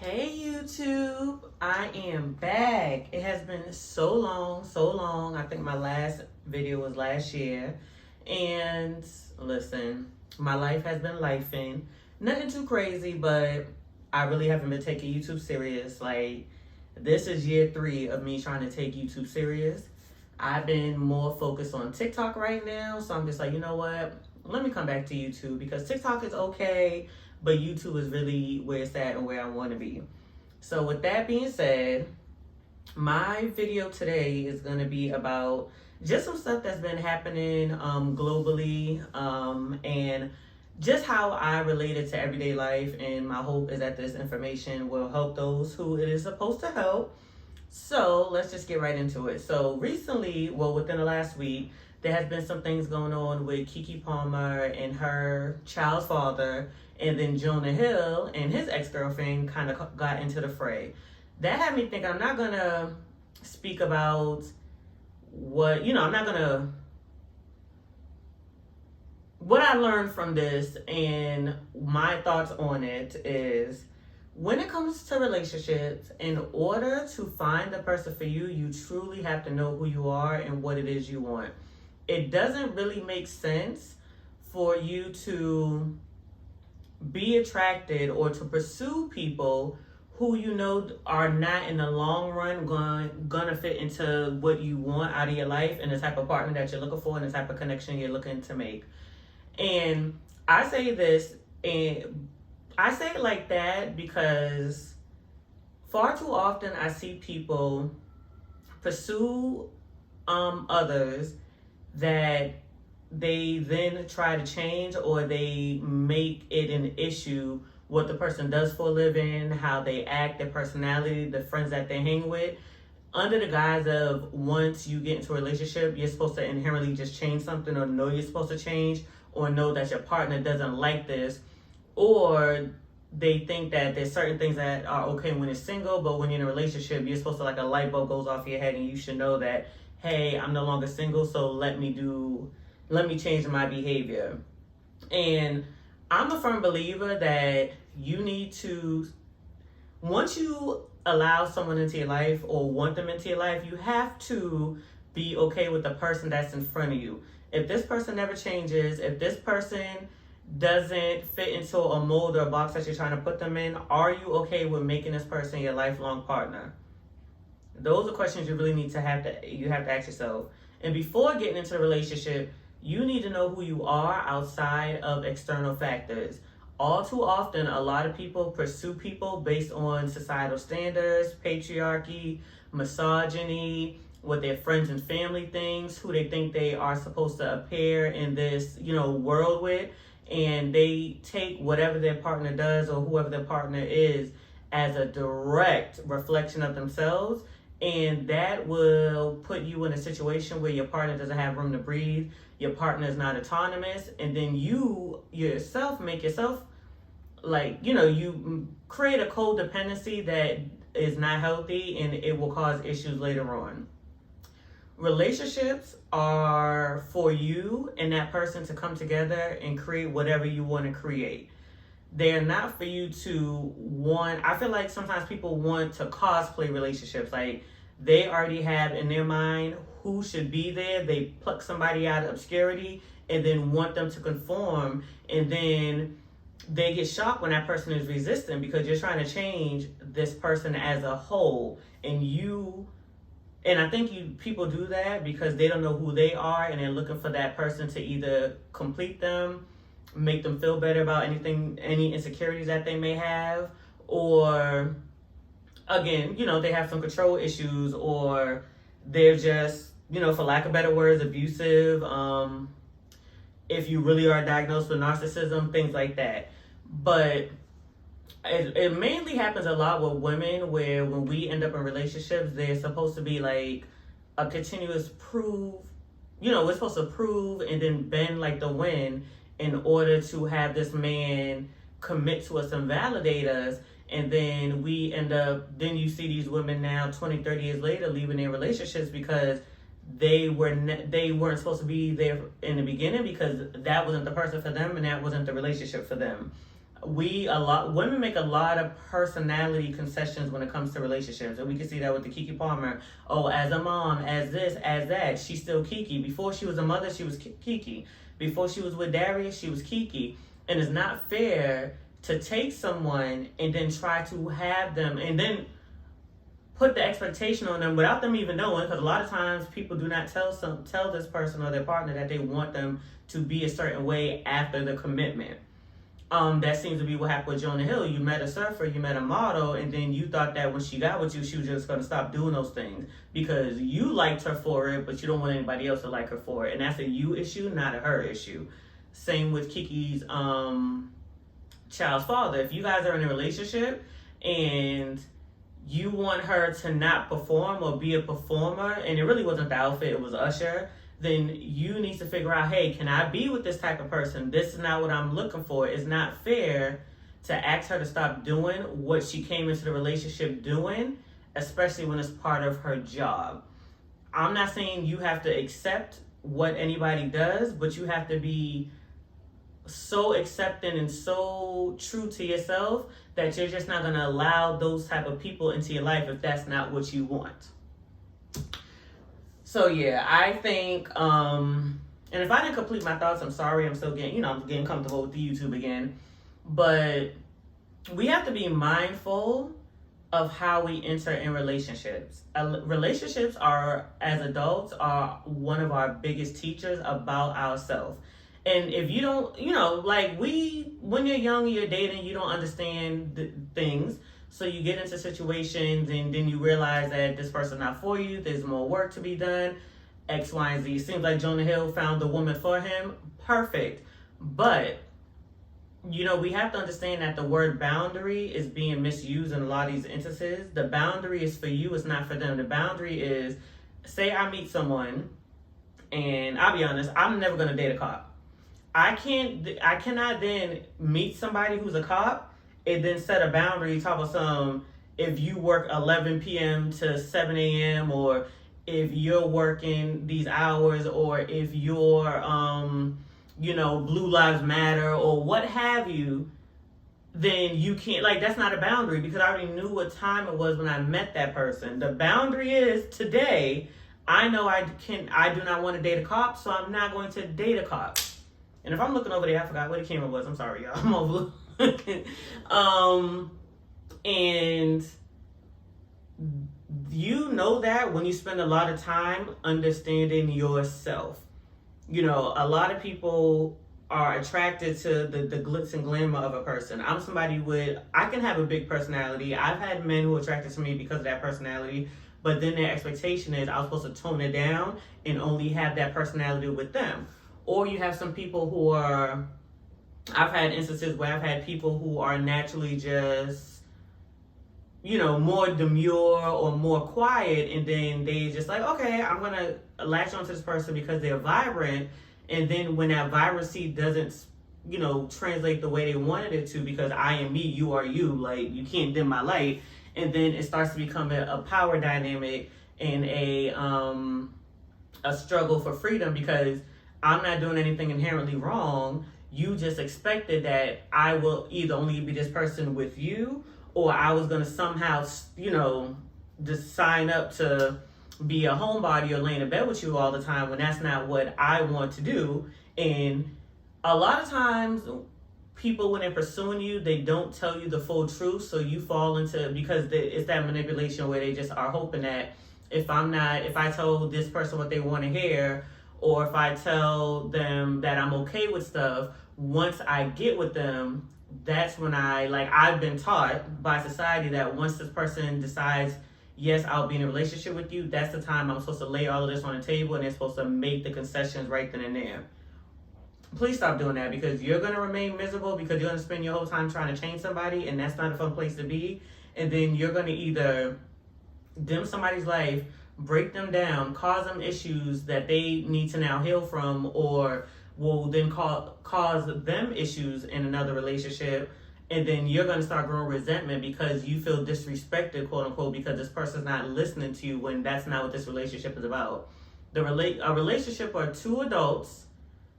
Hey YouTube, I am back. It has been so long. I think my last video was last year. And listen, my life has been lifing. Nothing too crazy, but I really haven't been taking YouTube serious. Like, this is year 3 of me trying to take YouTube serious. I've been more focused on TikTok right now. So I'm just like, you know what? Let me come back to YouTube because TikTok is okay, but YouTube is really where it's at and where I want to be. So with that being said, my video today is going to be about just some stuff that's been happening globally and just how I relate it to everyday life. And my hope is that this information will help those who it is supposed to help. So let's just get right into it. So recently, well, within the last week, there has been some things going on with Keke Palmer and her child's father, and then Jonah Hill and his ex-girlfriend kind of got into the fray. That had me think I'm not going to speak about what I learned from this, and my thoughts on it is, when it comes to relationships, in order to find the person for you, you truly have to know who you are and what it is you want. It doesn't really make sense for you to be attracted or to pursue people who you know are not in the long run gonna fit into what you want out of your life and the type of partner that you're looking for and the type of connection you're looking to make. And I say this, and I say it like that because far too often I see people pursue others that they then try to change, or they make it an issue what the person does for a living, how they act, their personality, the friends that they hang with, under the guise of once you get into a relationship, you're supposed to inherently just change something, or know you're supposed to change, or know that your partner doesn't like this, or they think that there's certain things that are okay when it's single, but when you're in a relationship, you're supposed to, like, a light bulb goes off your head and you should know that, hey, I'm no longer single, so let me change my behavior. And I'm a firm believer that you need to, once you allow someone into your life or want them into your life, you have to be okay with the person that's in front of you. If this person never changes, if this person doesn't fit into a mold or a box that you're trying to put them in, are you okay with making this person your lifelong partner? Those are questions you really need to have to ask yourself. And before getting into a relationship, you need to know who you are outside of external factors. All too often, a lot of people pursue people based on societal standards, patriarchy, misogyny, what their friends and family thinks, who they think they are supposed to appear in this, world with. And they take whatever their partner does or whoever their partner is as a direct reflection of themselves. And that will put you in a situation where your partner doesn't have room to breathe, your partner is not autonomous, and then you yourself make yourself, you create a codependency that is not healthy, and it will cause issues later on. Relationships are for you and that person to come together and create whatever you want to create. They're not for you to want. I feel like sometimes people want to cosplay relationships. Like, they already have in their mind who should be there. They pluck somebody out of obscurity and then want them to conform. And then they get shocked when that person is resistant because you're trying to change this person as a whole. And I think people do that because they don't know who they are, and they're looking for that person to either complete them, make them feel better about any insecurities that they may have, or again, they have some control issues, or they're just, for lack of better words, abusive. If you really are diagnosed with narcissism, things like that. But it mainly happens a lot with women, where when we end up in relationships, they're supposed to be like a continuous we're supposed to prove and then bend like the wind in order to have this man commit to us and validate us. And then then you see these women now 20, 30 years later leaving their relationships because they weren't supposed to be there in the beginning, because that wasn't the person for them and that wasn't the relationship for them. women make a lot of personality concessions when it comes to relationships, and we can see that with the Keke Palmer. Oh, as a mom, as this, as that, she's still Keke. Before she was a mother, she was Keke. Before she was with Darius, she was Keke. And it's not fair to take someone and then try to have them and then put the expectation on them without them even knowing, because a lot of times people do not tell this person or their partner that they want them to be a certain way after the commitment. That seems to be what happened with Jonah Hill. You met a surfer, you met a model, and then you thought that when she got with you, she was just going to stop doing those things because you liked her for it, but you don't want anybody else to like her for it. And that's a you issue, not a her issue. Same with Keke's child's father. If you guys are in a relationship and you want her to not perform or be a performer, and it really wasn't the outfit, it was Usher, then you need to figure out, hey, can I be with this type of person? This is not what I'm looking for. It's not fair to ask her to stop doing what she came into the relationship doing, especially when it's part of her job. I'm not saying you have to accept what anybody does, but you have to be so accepting and so true to yourself that you're just not going to allow those type of people into your life if that's not what you want. So yeah, I think, and if I didn't complete my thoughts, I'm sorry. I'm still getting, I'm getting comfortable with the YouTube again. But we have to be mindful of how we enter in relationships. Relationships are, as adults, are one of our biggest teachers about ourselves. And if you don't, when you're young, you're dating, you don't understand things. So you get into situations and then you realize that this person's not for you. There's more work to be done. X, Y, and Z. It seems like Jonah Hill found the woman for him. Perfect. But, we have to understand that the word boundary is being misused in a lot of these instances. The boundary is for you. It's not for them. The boundary is, say I meet someone, and I'll be honest, I'm never going to date a cop. I cannot then meet somebody who's a cop and then set a boundary, talk about if you work 11 p.m. to 7 a.m. or if you're working these hours or if you're, Blue Lives Matter or what have you, then you can't, that's not a boundary because I already knew what time it was when I met that person. The boundary is today, I know I do not want to date a cop, so I'm not going to date a cop. And if I'm looking over there, I forgot where the camera was. I'm sorry, y'all. I'm over. And you know that when you spend a lot of time understanding yourself. A lot of people are attracted to the glitz and glamour of a person. I'm somebody I can have a big personality. I've had men who are attracted to me because of that personality, but then their expectation is I was supposed to tone it down and only have that personality with them. Or you have some people who I've had instances where I've had people who are naturally just, more demure or more quiet. And then they just okay, I'm going to latch onto this person because they're vibrant. And then when that vibrancy doesn't, translate the way they wanted it to, because I am me, you are you, you can't dim my light. And then it starts to become a power dynamic and a struggle for freedom because I'm not doing anything inherently wrong. You just expected that I will either only be this person with you or I was going to somehow, just sign up to be a homebody or lay in bed with you all the time when that's not what I want to do. And a lot of times people, when they're pursuing you, they don't tell you the full truth. So you fall into, because it's that manipulation where they just are hoping that if I told this person what they want to hear, or if I tell them that I'm okay with stuff, once I get with them, that's when I've been taught by society that once this person decides, yes, I'll be in a relationship with you, that's the time I'm supposed to lay all of this on the table and they're supposed to make the concessions right then and there. Please stop doing that because you're going to remain miserable because you're going to spend your whole time trying to change somebody and that's not a fun place to be. And then you're going to either dim somebody's life, break them down, cause them issues that they need to now heal from, or will then cause them issues in another relationship. And then you're going to start growing resentment because you feel disrespected, quote unquote, because this person's not listening to you when that's not what this relationship is about. A relationship are two adults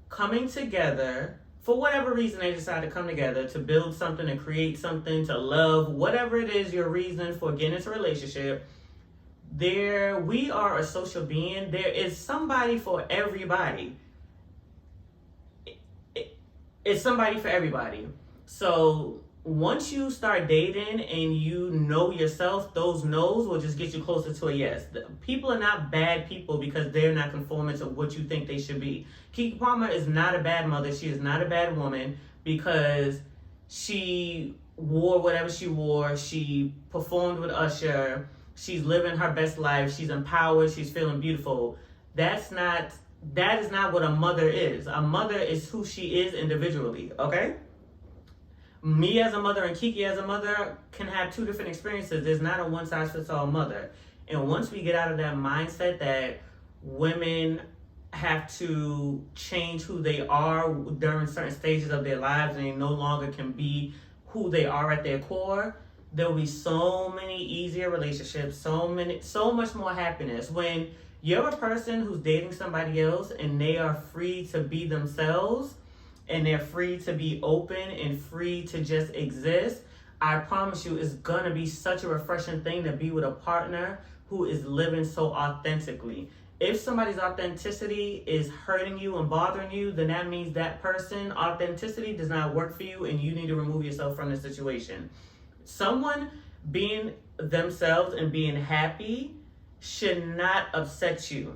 coming together for whatever reason they decide to come together to build something, to create something, to love, whatever it is your reason for getting into a relationship, we are a social being. There is somebody for everybody. It's somebody for everybody. So once you start dating and you know yourself, those no's will just get you closer to a yes. People are not bad people because they're not conforming to what you think they should be. Keke Palmer is not a bad mother. She is not a bad woman because she wore whatever she wore. She performed with Usher. She's living her best life. She's empowered. She's feeling beautiful. That is not what a mother is. A mother is who she is individually, okay? Me as a mother and Keke as a mother can have two different experiences. There's not a one-size-fits-all mother. And once we get out of that mindset that women have to change who they are during certain stages of their lives and they no longer can be who they are at their core, there'll be so many easier relationships, so much more happiness. When you're a person who's dating somebody else and they are free to be themselves and they're free to be open and free to just exist, I promise you it's gonna be such a refreshing thing to be with a partner who is living so authentically. If somebody's authenticity is hurting you and bothering you, then that means that person authenticity does not work for you and you need to remove yourself from the situation. Someone being themselves and being happy should not upset you.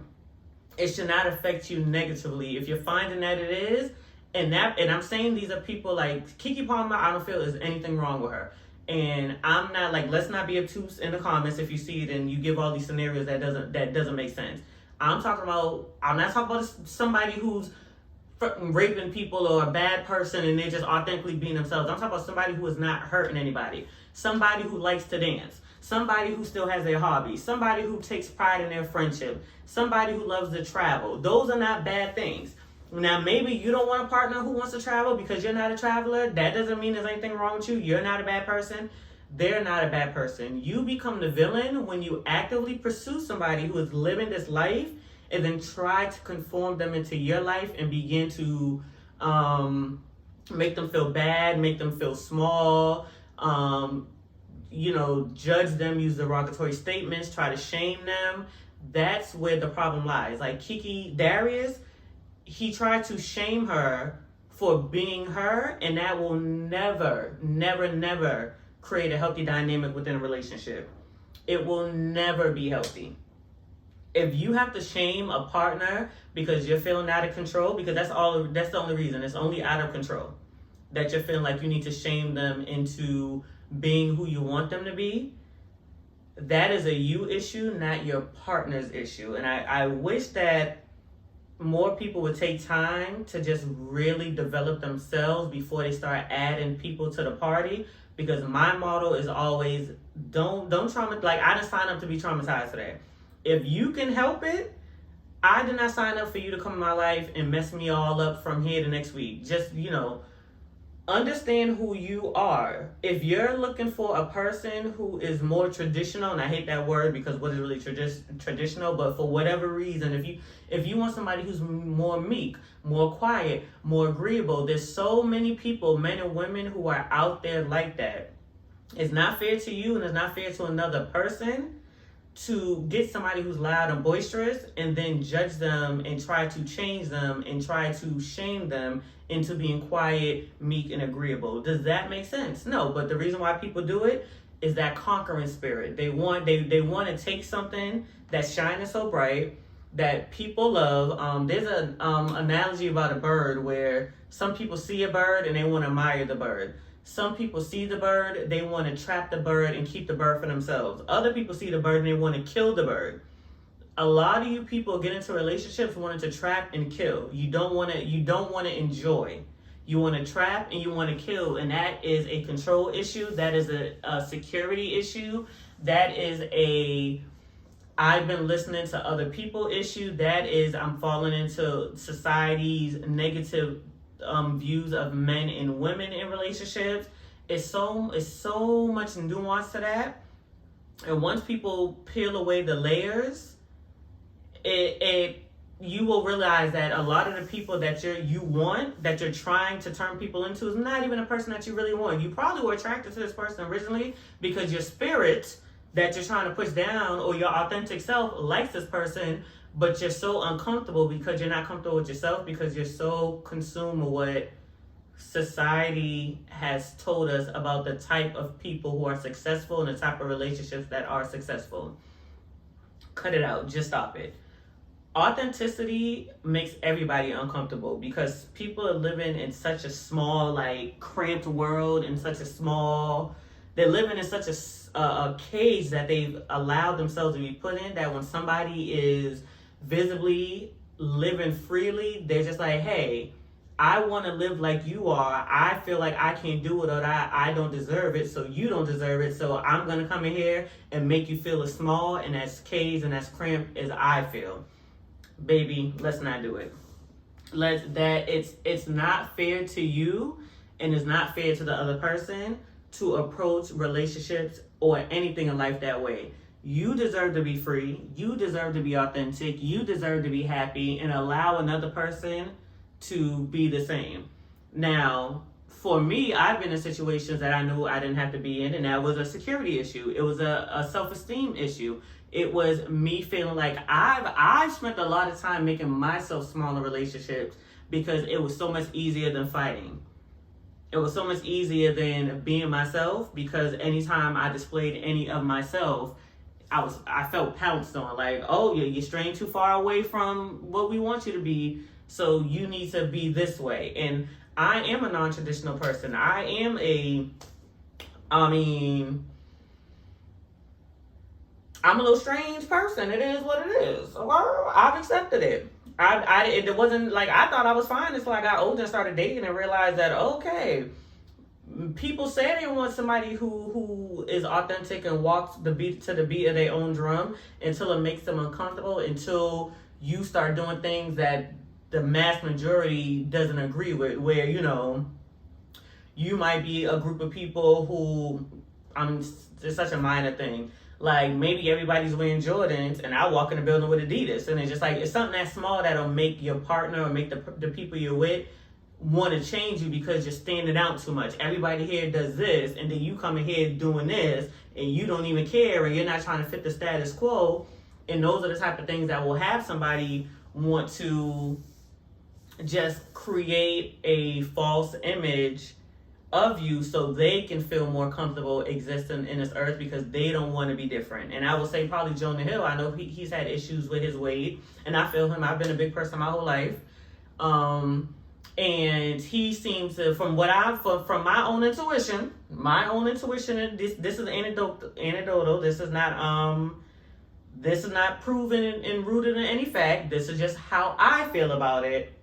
It should not affect you negatively. If you're finding that it is, and I'm saying these are people like Keke Palmer, I don't feel there's anything wrong with her. And I'm not like, let's not be obtuse in the comments if you see it and you give all these scenarios that doesn't make sense. I'm not talking about somebody who's raping people or a bad person and they're just authentically being themselves. I'm talking about somebody who is not hurting anybody. Somebody who likes to dance. Somebody who still has their hobbies. Somebody who takes pride in their friendship. Somebody who loves to travel. Those are not bad things. Now, maybe you don't want a partner who wants to travel because you're not a traveler. That doesn't mean there's anything wrong with you. You're not a bad person. They're not a bad person. You become the villain when you actively pursue somebody who is living this life and then try to conform them into your life and begin to make them feel bad, make them feel small, judge them, use derogatory statements, try to shame them. That's where the problem lies. Like Darius, he tried to shame her for being her, and that will never, never, never create a healthy dynamic within a relationship. It will never be healthy. If you have to shame a partner because you're feeling out of control, because that's the only reason. It's only out of control that you're feeling like you need to shame them into being who you want them to be. That is a you issue, not your partner's issue. And I wish that more people would take time to just really develop themselves before they start adding people to the party. Because my motto is always don't traumatize. Like, I didn't sign up to be traumatized today. If you can help it, I did not sign up for you to come in my life and mess me all up from here to next week. Just, understand who you are. If you're looking for a person who is more traditional, and I hate that word because what is really traditional, but for whatever reason, if you want somebody who's more meek, more quiet, more agreeable, there's so many people, men and women, who are out there like that. It's not fair to you and it's not fair to another person to get somebody who's loud and boisterous and then judge them and try to change them and try to shame them into being quiet, meek, and agreeable. Does that make sense? No, but the reason why people do it is that conquering spirit. They want to take something that's shining so bright that people love. There's an analogy about a bird where some people see a bird and they want to admire the bird. Some people see the bird, they want to trap the bird and keep the bird for themselves. Other people see the bird and they want to kill the bird. A lot of you people get into relationships wanting to trap and kill. You don't want to enjoy. You want to trap and you want to kill, and that is a control issue. That is a security issue. That is I've been listening to other people issue. That is I'm falling into society's negative views of men and women in relationships. It's so much nuance to that, and once people peel away the layers, it you will realize that a lot of the people that you're trying to turn people into is not even a person that you really want. You probably were attracted to this person originally because your spirit that you're trying to push down, or your authentic self, likes this person, but you're so uncomfortable because you're not comfortable with yourself, because you're so consumed with what society has told us about the type of people who are successful and the type of relationships that are successful. Cut it out. Just stop it. Authenticity makes everybody uncomfortable because people are living in such a small, like, cramped world, in such a small, they're living in such a cage that they've allowed themselves to be put in, that when somebody is visibly living freely, they're just like, hey, I want to live like you are. I feel like I can't do it, or I don't deserve it, so you don't deserve it. So I'm going to come in here and make you feel as small and as caged and as cramped as I feel. Baby, let's not do it. It's not fair to you, and it's not fair to the other person to approach relationships or anything in life that way. You deserve to be free. You deserve to be authentic. You deserve to be happy, and allow another person to be the same. Now, for me, I've been in situations that I knew I didn't have to be in, and that was a security issue. It was a self-esteem issue. It was me feeling like I've spent a lot of time making myself small in relationships because it was so much easier than fighting. It was so much easier than being myself, because anytime I displayed any of myself, I felt pounced on. Like, oh, you're straying too far away from what we want you to be, so you need to be this way. And I am a non-traditional person. I'm a little strange person. It is what it is. I've accepted it. It wasn't like I thought I was fine until I got older and started dating and realized that, okay, people say they want somebody who is authentic and walks to the beat of their own drum, until it makes them uncomfortable, until you start doing things that the mass majority doesn't agree with, where, you might be a group of people who, it's such a minor thing. Like, maybe everybody's wearing Jordans and I walk in the building with Adidas, and it's just like, it's something that small that'll make your partner or make the people you're with want to change you because you're standing out too much. Everybody here does this, and then you come in here doing this, and you don't even care, and you're not trying to fit the status quo. And those are the type of things that will have somebody want to just create a false image of you so they can feel more comfortable existing in this earth, because they don't want to be different. And I will say probably Jonah Hill. I know he's had issues with his weight, and I feel him. I've been a big person my whole life. And he seems to, from my own intuition, and this is anecdotal. This is not proven and rooted in any fact. This is just how I feel about it.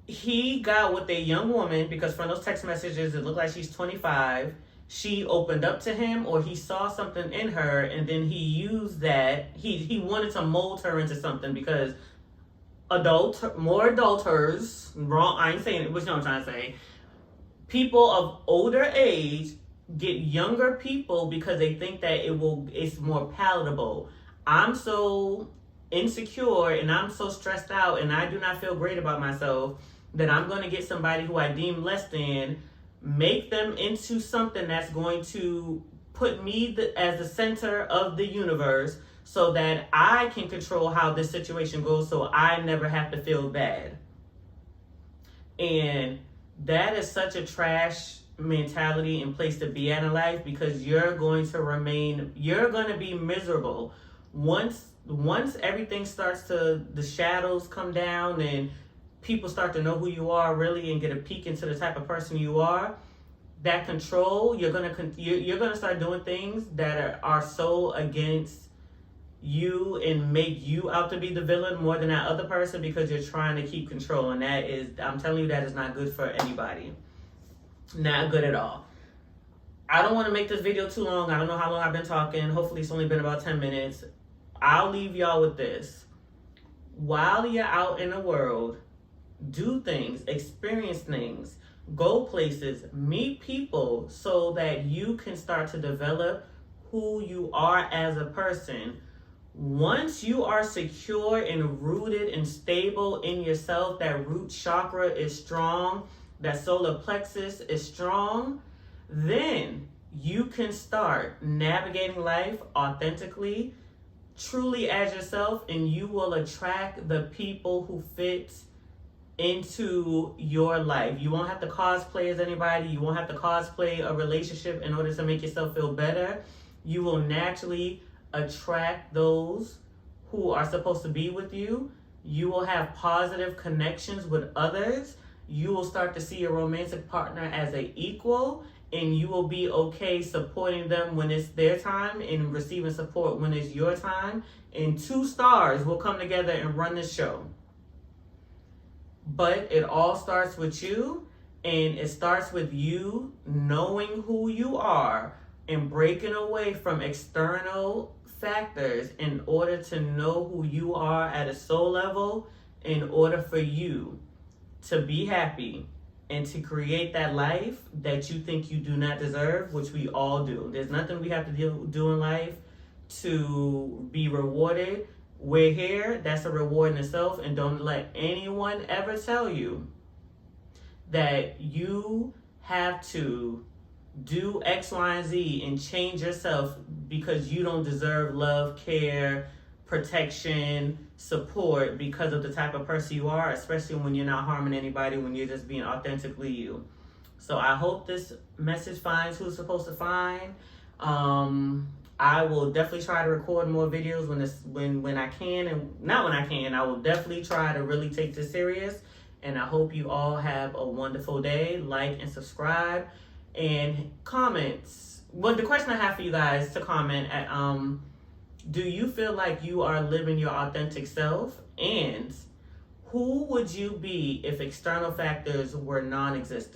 He got with a young woman because from those text messages, it looked like she's 25. She opened up to him, or he saw something in her, and then he used that. He wanted to mold her into something, because more adulters, wrong, I ain't saying it, but you know what I'm trying to say. People of older age get younger people because they think that it's more palatable. I'm so insecure and I'm so stressed out and I do not feel great about myself that I'm going to get somebody who I deem less than, make them into something that's going to put me as the center of the universe, so that I can control how this situation goes, so I never have to feel bad. And that is such a trash mentality and place to be at in life, because you're going to be miserable. Once everything starts the shadows come down and people start to know who you are really and get a peek into the type of person you are, that control, you're gonna start doing things that are so against you and make you out to be the villain more than that other person, because you're trying to keep control. And that is, I'm telling you, that is not good for anybody. Not good at all. I don't want to make this video too long. I don't know how long I've been talking. Hopefully it's only been about 10 minutes. I'll leave y'all with this. While you're out in the world, do things, experience things, go places, meet people, so that you can start to develop who you are as a person Once you are secure and rooted and stable in yourself, that root chakra is strong, that solar plexus is strong, then you can start navigating life authentically, truly as yourself, and you will attract the people who fit into your life. You won't have to cosplay as anybody. You won't have to cosplay a relationship in order to make yourself feel better. You will naturally attract those who are supposed to be with you. You will have positive connections with others. You will start to see your romantic partner as an equal, and you will be okay supporting them when it's their time and receiving support when it's your time. And two stars will come together and run the show. But it all starts with you, and it starts with you knowing who you are and breaking away from external factors in order to know who you are at a soul level, in order for you to be happy and to create that life that you think you do not deserve, which we all do. There's nothing we have to do in life to be rewarded. We're here, that's a reward in itself, and don't let anyone ever tell you that you have to do X, Y, and Z and change yourself because you don't deserve love, care, protection, support because of the type of person you are, especially when you're not harming anybody, when you're just being authentically you. So I hope this message finds who's supposed to find. I will definitely try to record more videos when I can, and not when I can. I will definitely try to really take this serious, and I hope you all have a wonderful day. Like and subscribe and comments. Well, the question I have for you guys to comment at, do you feel like you are living your authentic self? And who would you be if external factors were non-existent?